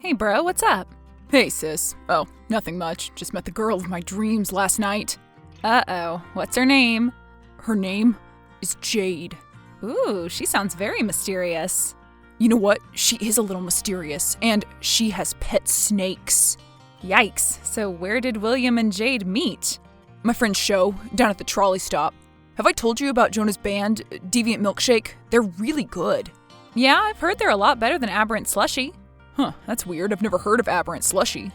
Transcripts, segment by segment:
Hey bro, what's up? Hey sis. Oh, nothing much. Just met the girl of my dreams last night. Uh-oh, what's her name? Her name is Jade. Ooh, she sounds very mysterious. You know what? She is a little mysterious, and she has pet snakes. Yikes, so where did William and Jade meet? My friend's show, down at the trolley stop. Have I told you about Jonah's band, Deviant Milkshake? They're really good. Yeah, I've heard they're a lot better than Aberrant Slushy. Huh, that's weird. I've never heard of Aberrant Slushy.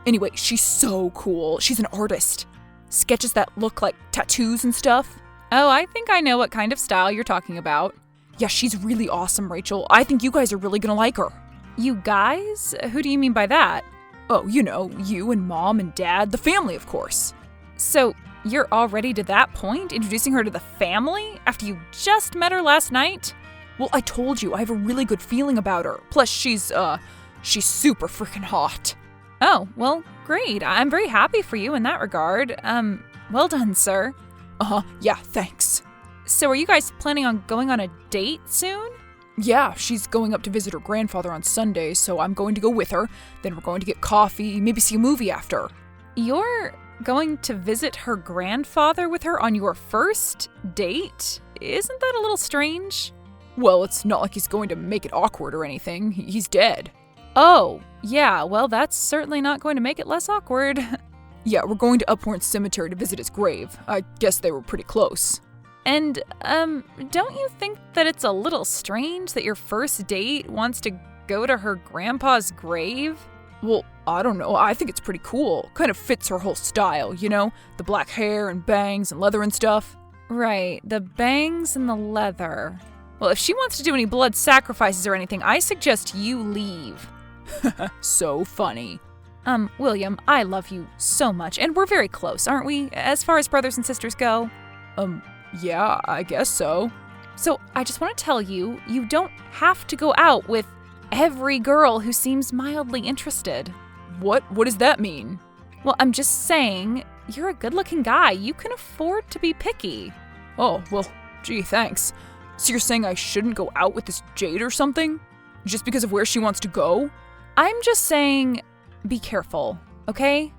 Anyway, she's so cool. She's an artist. Sketches that look like tattoos and stuff. Oh, I think I know what kind of style you're talking about. Yeah, she's really awesome, Rachel. I think you guys are really gonna like her. You guys? Who do you mean by that? Oh, you know, you and Mom and Dad, the family, of course. So, you're already to that point, introducing her to the family after you just met her last night? Well, I told you, I have a really good feeling about her. Plus, she's super freaking hot. Oh, well, great. I'm very happy for you in that regard. Well done, sir. Yeah, thanks. So are you guys planning on going on a date soon? Yeah, she's going up to visit her grandfather on Sunday, so I'm going to go with her. Then we're going to get coffee, maybe see a movie after. You're going to visit her grandfather with her on your first date? Isn't that a little strange? Well, it's not like he's going to make it awkward or anything. He's dead. Oh, yeah, well, that's certainly not going to make it less awkward. Yeah, we're going to Uphorn Cemetery to visit his grave. I guess they were pretty close. And, don't you think that it's a little strange that your first date wants to go to her grandpa's grave? Well, I don't know. I think it's pretty cool. Kind of fits her whole style, you know? The black hair and bangs and leather and stuff. Right, the bangs and the leather. Well, if she wants to do any blood sacrifices or anything, I suggest you leave. So funny. William, I love you so much, and we're very close, aren't we, as far as brothers and sisters go? Yeah, I guess so. So, I just want to tell you, you don't have to go out with every girl who seems mildly interested. What does that mean? Well, I'm just saying, you're a good-looking guy. You can afford to be picky. Oh, well, gee, thanks. So you're saying I shouldn't go out with this Jade or something? Just because of where she wants to go? I'm just saying, be careful, okay?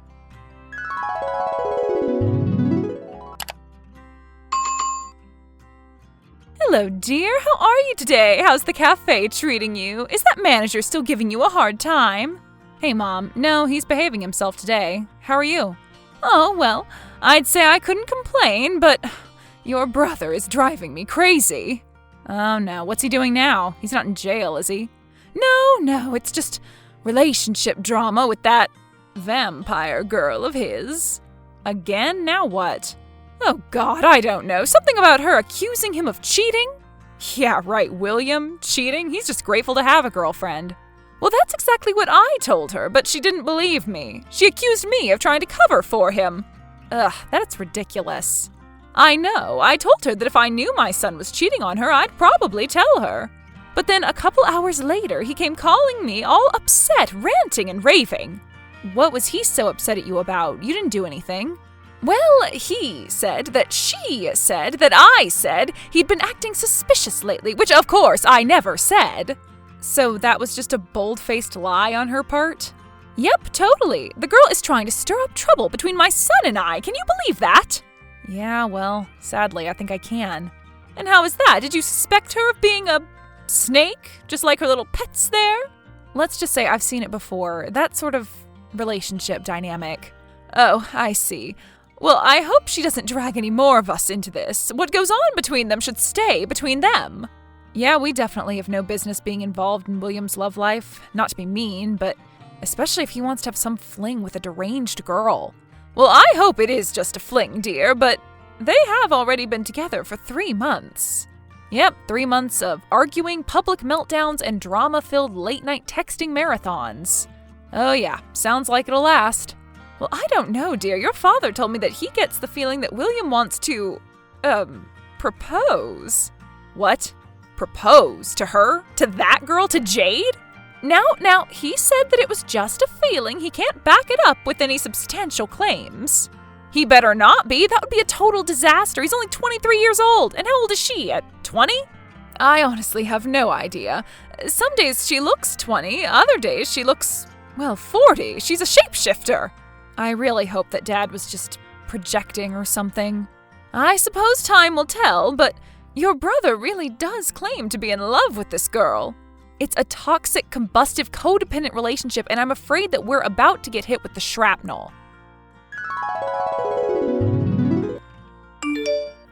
Hello, dear. How are you today? How's the cafe treating you? Is that manager still giving you a hard time? Hey, Mom. No, he's behaving himself today. How are you? Oh, well, I'd say I couldn't complain, but your brother is driving me crazy. Oh, no. What's he doing now? He's not in jail, is he? No, it's just relationship drama with that vampire girl of his. Again? Now what? Oh, God, I don't know. Something about her accusing him of cheating? Yeah, right, William. Cheating? He's just grateful to have a girlfriend. Well, that's exactly what I told her, but she didn't believe me. She accused me of trying to cover for him. Ugh, that's ridiculous. I know. I told her that if I knew my son was cheating on her, I'd probably tell her. But then a couple hours later, he came calling me all upset, ranting and raving. What was he so upset at you about? You didn't do anything. Well, he said that she said that I said he'd been acting suspicious lately, which of course I never said. So that was just a bold-faced lie on her part? Yep, totally. The girl is trying to stir up trouble between my son and I. Can you believe that? Yeah, well, sadly, I think I can. And how is that? Did you suspect her of being a snake? Just like her little pets there? Let's just say I've seen it before. That sort of relationship dynamic. Oh, I see. Well, I hope she doesn't drag any more of us into this. What goes on between them should stay between them. Yeah, we definitely have no business being involved in William's love life. Not to be mean, but especially if he wants to have some fling with a deranged girl. Well, I hope it is just a fling, dear, but they have already been together for 3 months. Yep, 3 months of arguing, public meltdowns, and drama-filled late-night texting marathons. Oh yeah, sounds like it'll last. Well, I don't know, dear. Your father told me that he gets the feeling that William wants to, propose. What? Propose to her? To that girl? To Jade? Now, he said that it was just a feeling. He can't back it up with any substantial claims. He better not be. That would be a total disaster. He's only 23 years old. And how old is she? At 20? I honestly have no idea. Some days she looks 20, other days she looks, 40. She's a shapeshifter. I really hope that Dad was just projecting or something. I suppose time will tell, but your brother really does claim to be in love with this girl. It's a toxic, combustive, codependent relationship, and I'm afraid that we're about to get hit with the shrapnel.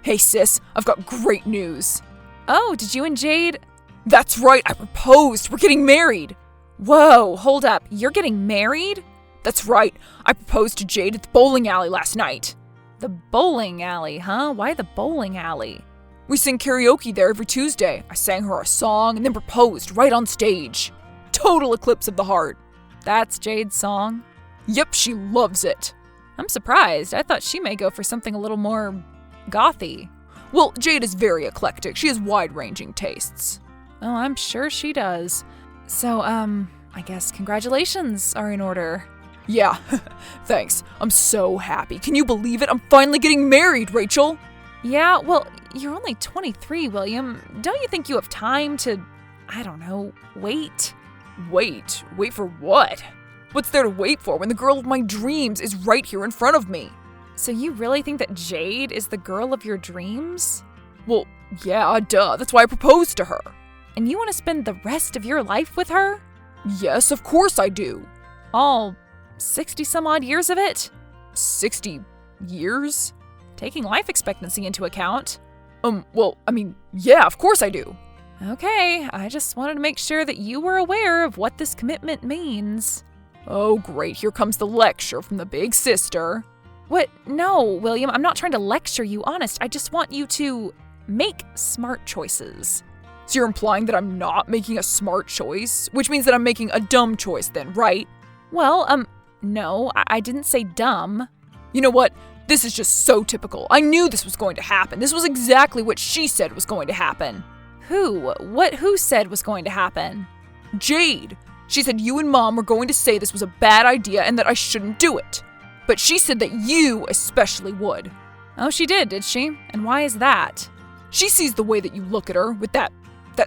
Hey sis, I've got great news. Oh, did you and Jade? That's right, I proposed. We're getting married. Whoa, hold up. You're getting married? That's right. I proposed to Jade at the bowling alley last night. The bowling alley, huh? Why the bowling alley? We sing karaoke there every Tuesday. I sang her a song and then proposed right on stage. Total eclipse of the heart. That's Jade's song? Yep, she loves it. I'm surprised. I thought she may go for something a little more gothy. Well, Jade is very eclectic. She has wide-ranging tastes. Oh, I'm sure she does. So, I guess congratulations are in order. Yeah, thanks. I'm so happy. Can you believe it? I'm finally getting married, Rachel. Yeah, well, you're only 23, William. Don't you think you have time to, wait? Wait? Wait for what? What's there to wait for when the girl of my dreams is right here in front of me? So you really think that Jade is the girl of your dreams? Well, yeah, duh. That's why I proposed to her. And you want to spend the rest of your life with her? Yes, of course I do. All 60 some odd years of it? 60 years? Taking life expectancy into account. Yeah, of course I do. Okay, I just wanted to make sure that you were aware of what this commitment means. Oh, great. Here comes the lecture from the big sister. What? No, William, I'm not trying to lecture you, honest. I just want you to make smart choices. So you're implying that I'm not making a smart choice? Which means that I'm making a dumb choice then, right? Well, no, I didn't say dumb. You know what? This is just so typical. I knew this was going to happen. This was exactly what she said was going to happen. Who? Who said was going to happen? Jade. She said you and Mom were going to say this was a bad idea and that I shouldn't do it. But she said that you especially would. Oh, she did she? And why is that? She sees the way that you look at her with that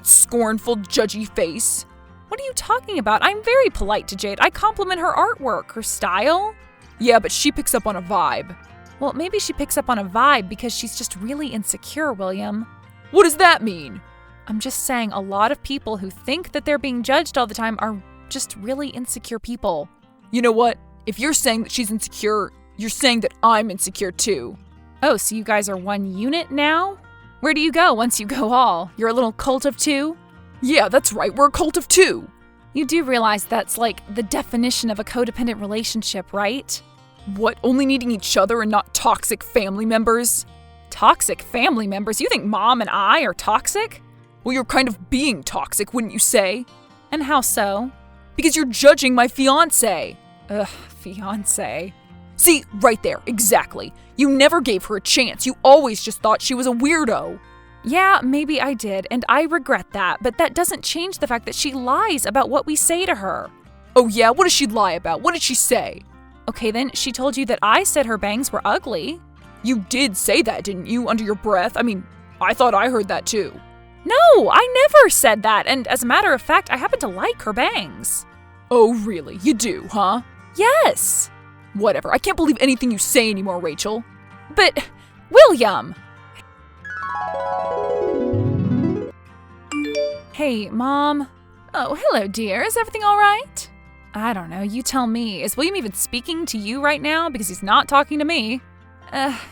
scornful, judgy face. What are you talking about? I'm very polite to Jade. I compliment her artwork, her style. Yeah, but she picks up on a vibe. Well, maybe she picks up on a vibe because she's just really insecure, William. What does that mean? I'm just saying a lot of people who think that they're being judged all the time are just really insecure people. You know what? If you're saying that she's insecure, you're saying that I'm insecure too. Oh, so you guys are one unit now? Where do you go once you go all? You're a little cult of two? Yeah, that's right. We're a cult of two. You do realize that's like the definition of a codependent relationship, right? What, only needing each other and not toxic family members? Toxic family members? You think Mom and I are toxic? Well, you're kind of being toxic, wouldn't you say? And how so? Because you're judging my fiance. Ugh, fiance. See, right there, exactly. You never gave her a chance. You always just thought she was a weirdo. Yeah, maybe I did, and I regret that, but that doesn't change the fact that she lies about what we say to her. Oh yeah? What does she lie about? What did she say? Okay, then she told you that I said her bangs were ugly. You did say that, didn't you, under your breath? I mean, I thought I heard that too. No, I never said that, and as a matter of fact, I happen to like her bangs. Oh really? You do, huh? Yes. Whatever, I can't believe anything you say anymore, Rachel. But, William! Hey, Mom. Oh, hello, dear. Is everything all right? I don't know. You tell me. Is William even speaking to you right now? Because he's not talking to me.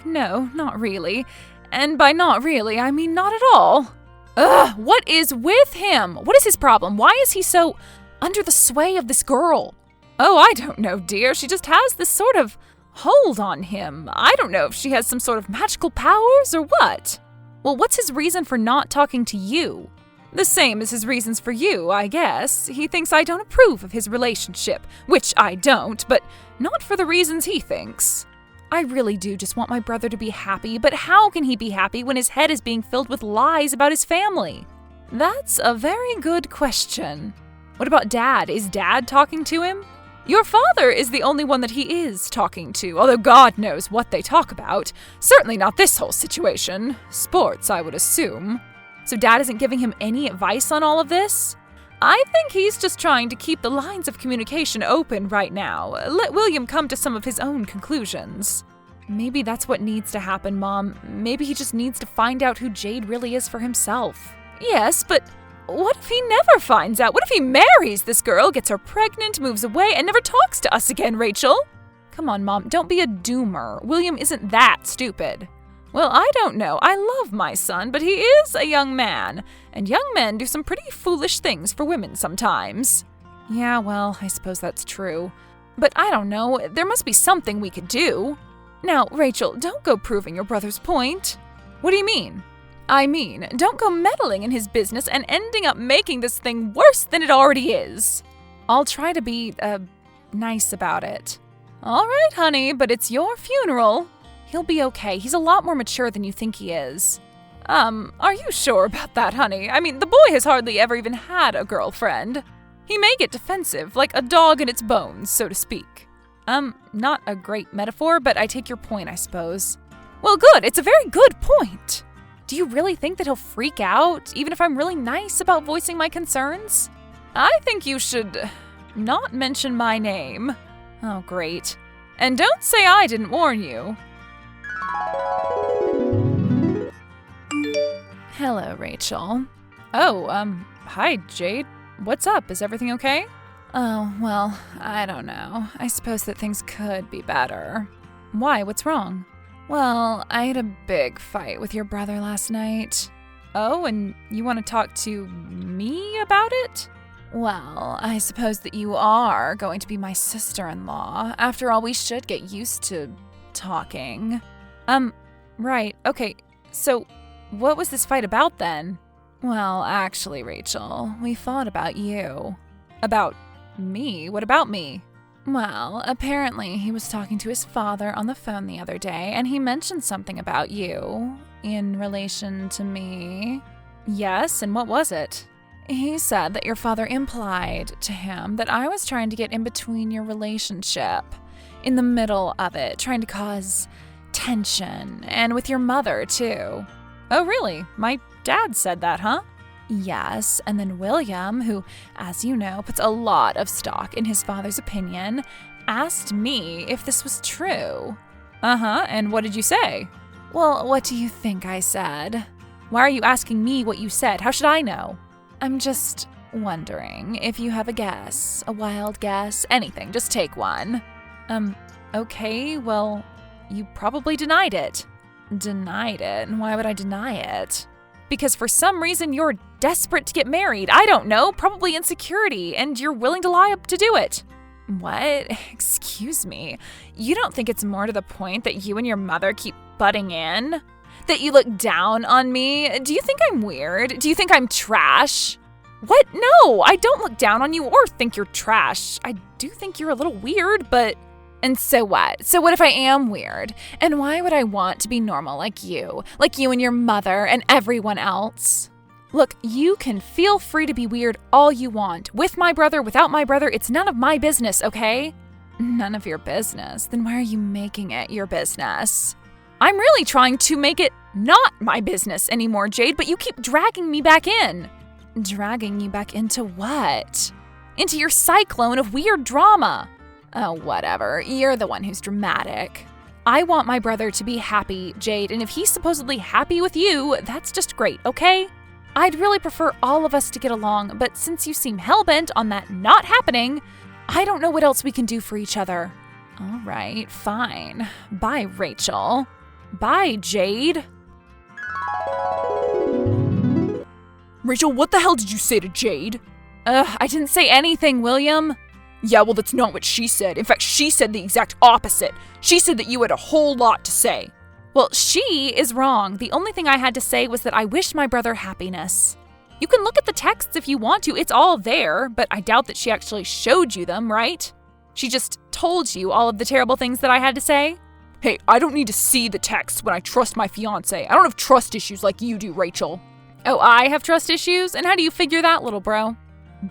No, not really. And by not really, I mean not at all. Ugh, what is with him? What is his problem? Why is he so under the sway of this girl? Oh, I don't know, dear. She just has this sort of hold on him. I don't know if she has some sort of magical powers or what. Well, what's his reason for not talking to you? The same as his reasons for you, I guess. He thinks I don't approve of his relationship, which I don't, but not for the reasons he thinks. I really do just want my brother to be happy, but how can he be happy when his head is being filled with lies about his family? That's a very good question. What about Dad? Is Dad talking to him? Your father is the only one that he is talking to, although God knows what they talk about. Certainly not this whole situation. Sports, I would assume. So Dad isn't giving him any advice on all of this? I think he's just trying to keep the lines of communication open right now. Let William come to some of his own conclusions. Maybe that's what needs to happen, Mom. Maybe he just needs to find out who Jade really is for himself. Yes, but what if he never finds out? What if he marries this girl, gets her pregnant, moves away, and never talks to us again, Rachel? Come on, Mom, don't be a doomer. William isn't that stupid. Well, I don't know. I love my son, but he is a young man, and young men do some pretty foolish things for women sometimes. Yeah, well, I suppose that's true. But I don't know. There must be something we could do. Now, Rachel, don't go proving your brother's point. What do you mean? I mean, don't go meddling in his business and ending up making this thing worse than it already is. I'll try to be, nice about it. All right, honey, but it's your funeral. He'll be okay. He's a lot more mature than you think he is. Are you sure about that, honey? I mean, the boy has hardly ever even had a girlfriend. He may get defensive, like a dog in its bones, so to speak. Not a great metaphor, but I take your point, I suppose. Well, good. It's a very good point. Do you really think that he'll freak out, even if I'm really nice about voicing my concerns? I think you should not mention my name. Oh, great. And don't say I didn't warn you. Hello, Rachel. Oh, hi, Jade. What's up? Is everything okay? Oh, well, I don't know. I suppose that things could be better. Why? What's wrong? Well, I had a big fight with your brother last night. Oh, and you want to talk to me about it? Well, I suppose that you are going to be my sister-in-law. After all, we should get used to talking. Right. Okay. So, what was this fight about then? Well, actually, Rachel, we fought about you. About me? What about me? Well, apparently he was talking to his father on the phone the other day, and he mentioned something about you in relation to me. Yes, and what was it? He said that your father implied to him that I was trying to get in between your relationship, in the middle of it, trying to cause tension, and with your mother, too. Oh, really? My dad said that, huh? Yes, and then William, who, as you know, puts a lot of stock in his father's opinion, asked me if this was true. Uh-huh, and what did you say? Well, what do you think I said? Why are you asking me what you said? How should I know? I'm just wondering if you have a guess, a wild guess, anything, just take one. Okay, well, you probably denied it. Denied it? And why would I deny it? Because for some reason you're desperate to get married. I don't know, probably insecurity, and you're willing to lie up to do it. What? Excuse me. You don't think it's more to the point that you and your mother keep butting in? That you look down on me? Do you think I'm weird? Do you think I'm trash? What? No, I don't look down on you or think you're trash. I do think you're a little weird, but... And so what? So what if I am weird? And why would I want to be normal like you and your mother and everyone else? Look, you can feel free to be weird all you want. With my brother, without my brother, it's none of my business, okay? None of your business? Then why are you making it your business? I'm really trying to make it not my business anymore, Jade, but you keep dragging me back in. Dragging you back into what? Into your cyclone of weird drama. Oh, whatever. You're the one who's dramatic. I want my brother to be happy, Jade, and if he's supposedly happy with you, that's just great, okay? I'd really prefer all of us to get along, but since you seem hellbent on that not happening, I don't know what else we can do for each other. All right, fine. Bye, Rachel. Bye, Jade. Rachel, what the hell did you say to Jade? I didn't say anything, William. Yeah, well, that's not what she said. In fact, she said the exact opposite. She said that you had a whole lot to say. Well, she is wrong. The only thing I had to say was that I wish my brother happiness. You can look at the texts if you want to. It's all there, but I doubt that she actually showed you them, right? She just told you all of the terrible things that I had to say? Hey, I don't need to see the texts when I trust my fiance. I don't have trust issues like you do, Rachel. Oh, I have trust issues? And how do you figure that, little bro?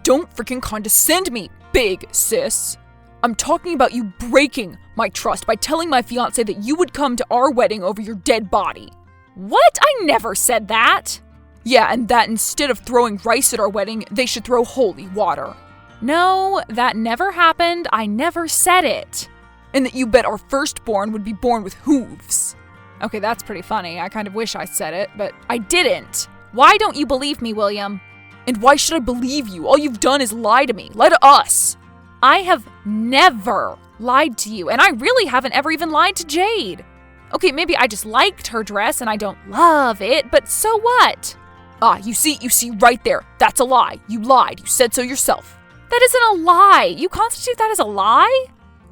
Don't freaking condescend me, big sis. I'm talking about you breaking my trust by telling my fiance that you would come to our wedding over your dead body. What? I never said that. Yeah, and that instead of throwing rice at our wedding, they should throw holy water. No, that never happened. I never said it. And that you bet our firstborn would be born with hooves. Okay, that's pretty funny. I kind of wish I said it, but I didn't. Why don't you believe me, William? And why should I believe you? All you've done is lie to me. Lie to us. I have never lied to you, and I really haven't ever even lied to Jade. Okay, maybe I just liked her dress and I don't love it, but so what? Ah, you see right there. That's a lie. You lied. You said so yourself. That isn't a lie. You constitute that as a lie?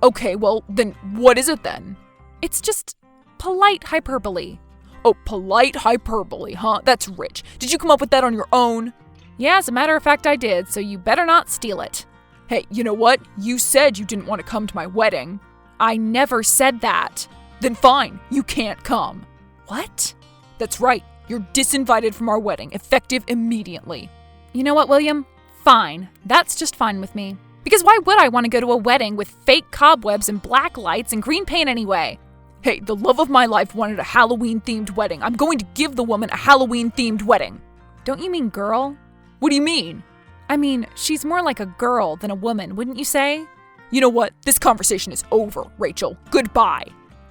Okay, well, then what is it then? It's just polite hyperbole. Oh, polite hyperbole, huh? That's rich. Did you come up with that on your own? Yeah, as a matter of fact, I did, so you better not steal it. Hey, you know what? You said you didn't want to come to my wedding. I never said that. Then fine, you can't come. What? That's right. You're disinvited from our wedding, effective immediately. You know what, William? Fine. That's just fine with me. Because why would I want to go to a wedding with fake cobwebs and black lights and green paint anyway? Hey, the love of my life wanted a Halloween-themed wedding. I'm going to give the woman a Halloween-themed wedding. Don't you mean girl? What do you mean? I mean, she's more like a girl than a woman, wouldn't you say? You know what? This conversation is over, Rachel. Goodbye.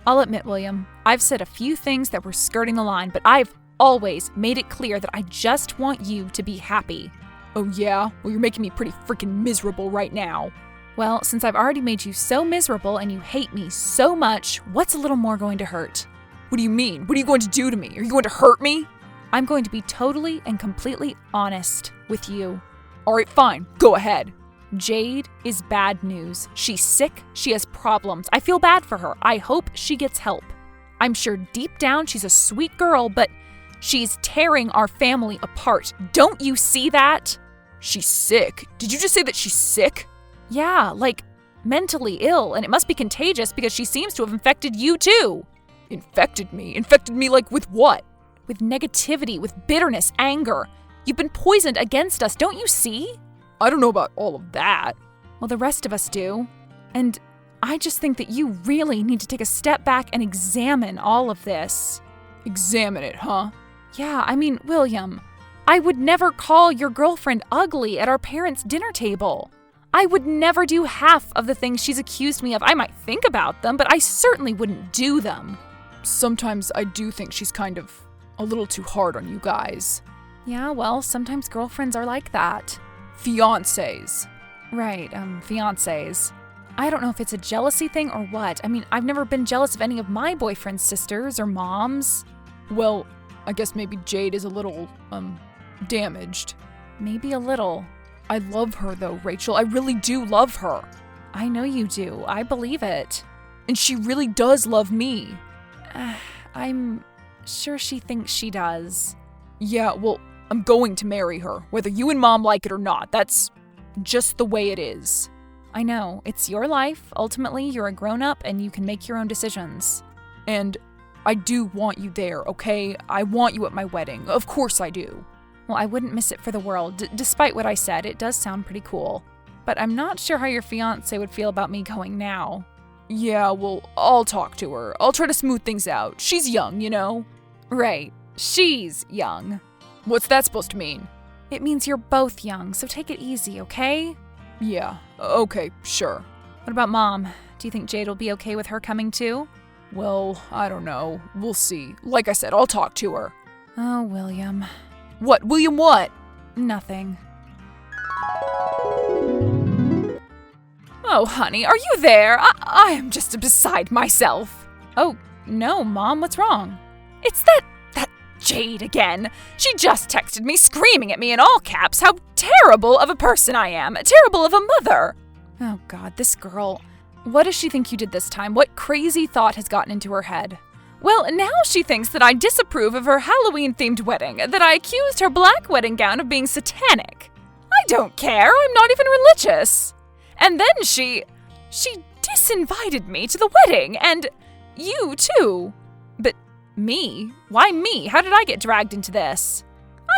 I'll admit, William, I've said a few things that were skirting the line, but I've always made it clear that I just want you to be happy. Oh yeah? Well, you're making me pretty freaking miserable right now. Well, since I've already made you so miserable and you hate me so much, what's a little more going to hurt? What do you mean? What are you going to do to me? Are you going to hurt me? I'm going to be totally and completely honest with you. All right, fine. Go ahead. Jade is bad news. She's sick. She has problems. I feel bad for her. I hope she gets help. I'm sure deep down she's a sweet girl, but she's tearing our family apart. Don't you see that? She's sick. Did you just say that she's sick? Yeah, like mentally ill, and it must be contagious because she seems to have infected you too. Infected me? Infected me like with what? With negativity, with bitterness, anger. You've been poisoned against us, don't you see? I don't know about all of that. Well, the rest of us do. And I just think that you really need to take a step back and examine all of this. Examine it, huh? Yeah, I mean, William, I would never call your girlfriend ugly at our parents' dinner table. I would never do half of the things she's accused me of. I might think about them, but I certainly wouldn't do them. Sometimes I do think she's kind of a little too hard on you guys. Yeah, well, sometimes girlfriends are like that. Fiancés. Right, fiancés. I don't know if it's a jealousy thing or what. I mean, I've never been jealous of any of my boyfriend's sisters or moms. Well, I guess maybe Jade is a little, damaged. Maybe a little. I love her though, Rachel. I really do love her. I know you do. I believe it. And she really does love me. I'm sure she thinks she does. Yeah, well, I'm going to marry her, whether you and Mom like it or not. That's just the way it is. I know. It's your life. Ultimately, you're a grown-up and you can make your own decisions. And I do want you there, okay? I want you at my wedding. Of course I do. Well, I wouldn't miss it for the world. Despite what I said, it does sound pretty cool. But I'm not sure how your fiancé would feel about me going now. Yeah, well, I'll talk to her. I'll try to smooth things out. She's young, you know? Right. She's young. What's that supposed to mean? It means you're both young, so take it easy, okay? Yeah, okay, sure. What about Mom? Do you think Jade will be okay with her coming too? Well, I don't know. We'll see. Like I said, I'll talk to her. Oh, William. What? William what? Nothing. Oh, honey, are you there? I am just beside myself. Oh, no, Mom, what's wrong? It's that Jade again. She just texted me screaming at me in all caps how terrible of a person I am. Terrible of a mother. Oh, God, this girl. What does she think you did this time? What crazy thought has gotten into her head? Well, now she thinks that I disapprove of her Halloween-themed wedding, that I accused her black wedding gown of being satanic. I don't care. I'm not even religious. And then she disinvited me to the wedding, and you too. But me? Why me? How did I get dragged into this?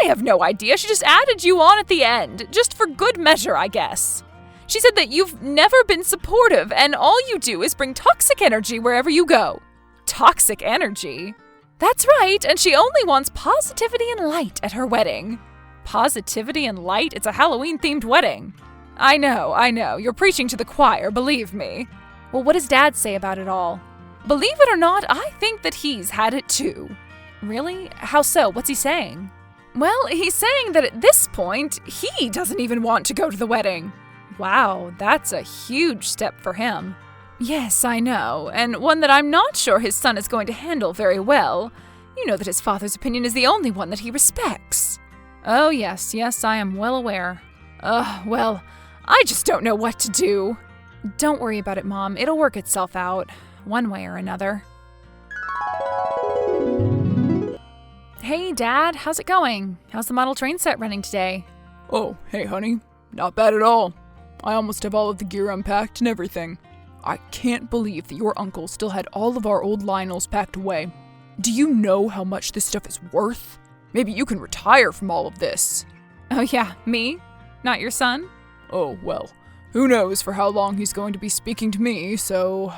I have no idea. She just added you on at the end, just for good measure, I guess. She said that you've never been supportive, and all you do is bring toxic energy wherever you go. Toxic energy? That's right, and she only wants positivity and light at her wedding. Positivity and light? It's a Halloween-themed wedding. I know. You're preaching to the choir, believe me. Well, what does Dad say about it all? Believe it or not, I think that he's had it too. Really? How so? What's he saying? Well, he's saying that at this point, he doesn't even want to go to the wedding. Wow, that's a huge step for him. Yes, I know, and one that I'm not sure his son is going to handle very well. You know that his father's opinion is the only one that he respects. Oh, yes, I am well aware. Well, I just don't know what to do. Don't worry about it, Mom. It'll work itself out, one way or another. Hey, Dad, how's it going? How's the model train set running today? Oh, hey, honey. Not bad at all. I almost have all of the gear unpacked and everything. I can't believe that your uncle still had all of our old Lionels packed away. Do you know how much this stuff is worth? Maybe you can retire from all of this. Oh yeah, me? Not your son? Oh, well, who knows for how long he's going to be speaking to me, so...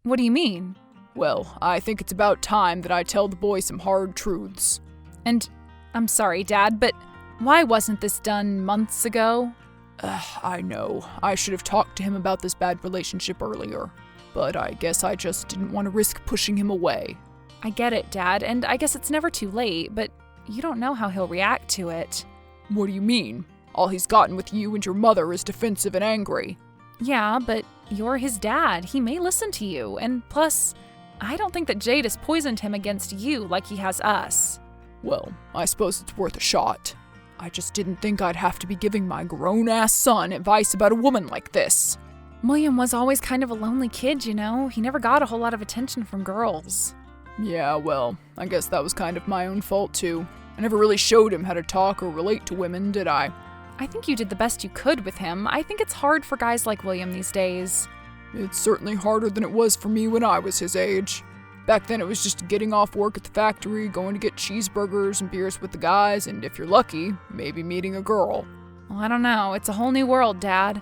What do you mean? Well, I think it's about time that I tell the boy some hard truths. And I'm sorry, Dad, but why wasn't this done months ago? I know. I should have talked to him about this bad relationship earlier. But I guess I just didn't want to risk pushing him away. I get it, Dad, and I guess it's never too late, but you don't know how he'll react to it. What do you mean? All he's gotten with you and your mother is defensive and angry. Yeah, but you're his dad. He may listen to you, and plus, I don't think that Jade has poisoned him against you like he has us. Well, I suppose it's worth a shot. I just didn't think I'd have to be giving my grown-ass son advice about a woman like this. William was always kind of a lonely kid, you know? He never got a whole lot of attention from girls. Yeah, well, I guess that was kind of my own fault too. I never really showed him how to talk or relate to women, did I? I think you did the best you could with him. I think it's hard for guys like William these days. It's certainly harder than it was for me when I was his age. Back then it was just getting off work at the factory, going to get cheeseburgers and beers with the guys, and if you're lucky, maybe meeting a girl. Well, I don't know. It's a whole new world, Dad.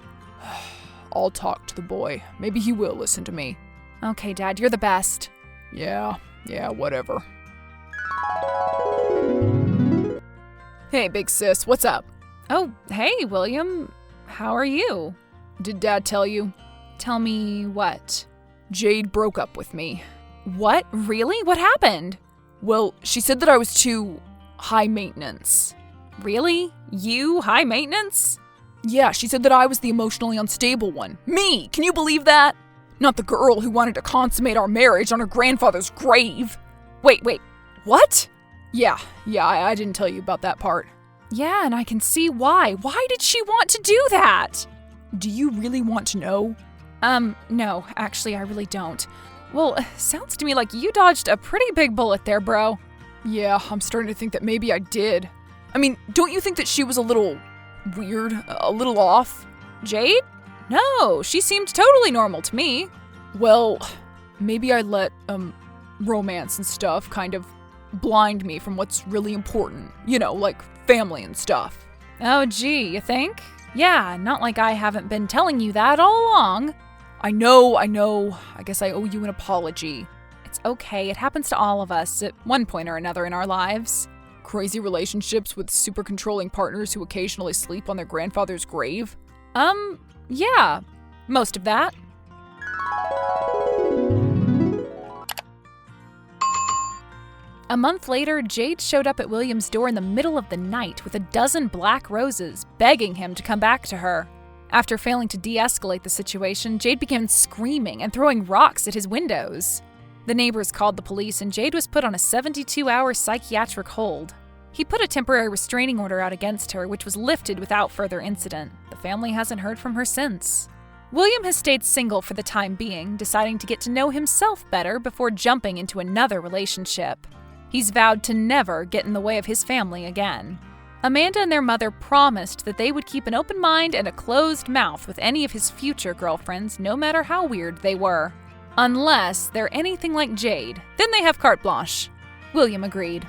I'll talk to the boy. Maybe he will listen to me. Okay, Dad, you're the best. Yeah, whatever. Hey, big sis, what's up? Oh, hey, William. How are you? Did Dad tell you? Tell me what? Jade broke up with me. What? Really? What happened? Well, she said that I was too high maintenance. Really? You? High maintenance? Yeah, she said that I was the emotionally unstable one. Me! Can you believe that? Not the girl who wanted to consummate our marriage on her grandfather's grave. Wait, what? Yeah, I didn't tell you about that part. Yeah, and I can see why. Why did she want to do that? Do you really want to know? No, actually, I really don't. Well, sounds to me like you dodged a pretty big bullet there, bro. Yeah, I'm starting to think that maybe I did. I mean, don't you think that she was a little weird? A little off? Jade? No, she seemed totally normal to me. Well, maybe I let, romance and stuff kind of blind me from what's really important. You know, like family and stuff. Oh, gee, you think? Yeah, not like I haven't been telling you that all along. I know. I guess I owe you an apology. It's okay, it happens to all of us at one point or another in our lives. Crazy relationships with super controlling partners who occasionally sleep on their grandfather's grave? Yeah, most of that. A month later, Jade showed up at William's door in the middle of the night with a dozen black roses, begging him to come back to her. After failing to de-escalate the situation, Jade began screaming and throwing rocks at his windows. The neighbors called the police and Jade was put on a 72-hour psychiatric hold. He put a temporary restraining order out against her, which was lifted without further incident. The family hasn't heard from her since. William has stayed single for the time being, deciding to get to know himself better before jumping into another relationship. He's vowed to never get in the way of his family again. Amanda and their mother promised that they would keep an open mind and a closed mouth with any of his future girlfriends, no matter how weird they were. Unless they're anything like Jade, then they have carte blanche. William agreed.